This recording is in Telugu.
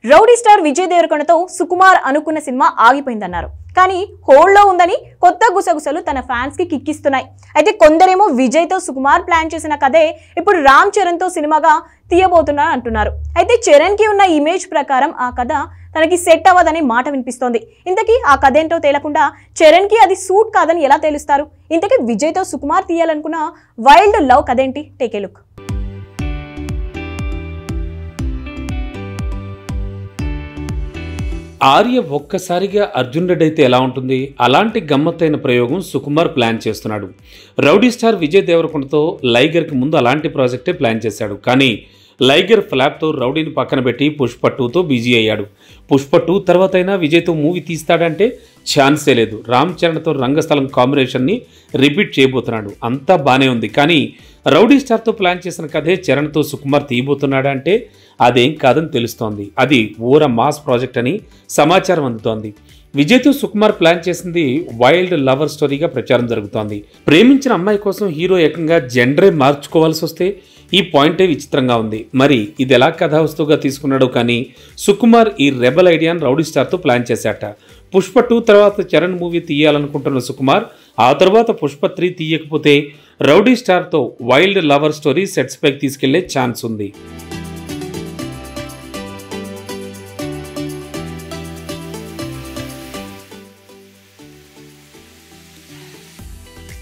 రౌడీ స్టార్ విజయ్ దేవరకొండతో సుకుమార్ అనుకున్న సినిమా ఆగిపోయిందన్నారు. కానీ హోల్డ్లో ఉందని కొత్త గుసగుసలు తన ఫ్యాన్స్ కి కిక్కిస్తున్నాయి. అయితే కొందరేమో విజయ్ తో సుకుమార్ ప్లాన్ చేసిన కథే ఇప్పుడు రామ్ చరణ్ తో సినిమాగా తీయబోతున్నారు అంటున్నారు. అయితే చరణ్ కి ఉన్న ఇమేజ్ ప్రకారం ఆ కథ తనకి సెట్ అవ్వదనే మాట వినిపిస్తోంది. ఇంతకీ ఆ కథ ఏంటో తేలకుండా చరణ్ కి అది సూట్ కాదని ఎలా తెలుస్తారు? ఇంతకీ విజయ్ తో సుకుమార్ తీయాలనుకున్న వైల్డ్ లవ్ కథ ఏంటి? Take a look. ఆర్య ఒక్కసారిగా అర్జున్ రెడ్డి అయితే ఎలా ఉంటుంది? అలాంటి గమ్మత్తైన ప్రయోగం సుకుమార్ ప్లాన్ చేస్తున్నాడు. రౌడీ స్టార్ విజయ్ దేవరకొండతో లైగర్కి ముందు అలాంటి ప్రాజెక్టే ప్లాన్ చేశాడు. కానీ లైగర్ ఫ్లాప్తో రౌడీని పక్కన పెట్టి పుష్ప 2తో బిజీ అయ్యాడు. పుష్ప 2 తర్వాత అయినా విజయ్తో మూవీ తీస్తాడంటే ఛాన్సే లేదు. రామ్ చరణ్తో రంగస్థలం కాంబినేషన్ని రిపీట్ చేయబోతున్నాడు. అంతా బానే ఉంది. కానీ రౌడీ స్టార్తో ప్లాన్ చేసిన కథే చరణ్తో సుకుమార్ తీయబోతున్నాడా అంటే అదేం కాదని తెలుస్తోంది. అది ఊర మాస్ ప్రాజెక్ట్ అని సమాచారం అందుతోంది. విజయ్తో సుకుమార్ ప్లాన్ చేసింది వైల్డ్ లవర్ స్టోరీగా ప్రచారం జరుగుతోంది. ప్రేమించిన అమ్మాయి కోసం హీరో ఏకంగా జెండరే మార్చుకోవాల్సి వస్తే ఈ పాయింటే విచిత్రంగా ఉంది. మరి ఇది ఎలా కథావస్తువుగా తీసుకున్నాడో కానీ సుకుమార్ ఈ రెబల్ ఐడియాను రౌడీ స్టార్తో ప్లాన్ చేశాట. పుష్ప 2 తర్వాత చరణ్ మూవీ తీయాలనుకుంటున్న సుకుమార్ ఆ తర్వాత పుష్ప 3 తీయకపోతే రౌడీ స్టార్తో వైల్డ్ లవర్ స్టోరీ సెట్స్ పైకి తీసుకెళ్లే ఛాన్స్ ఉంది.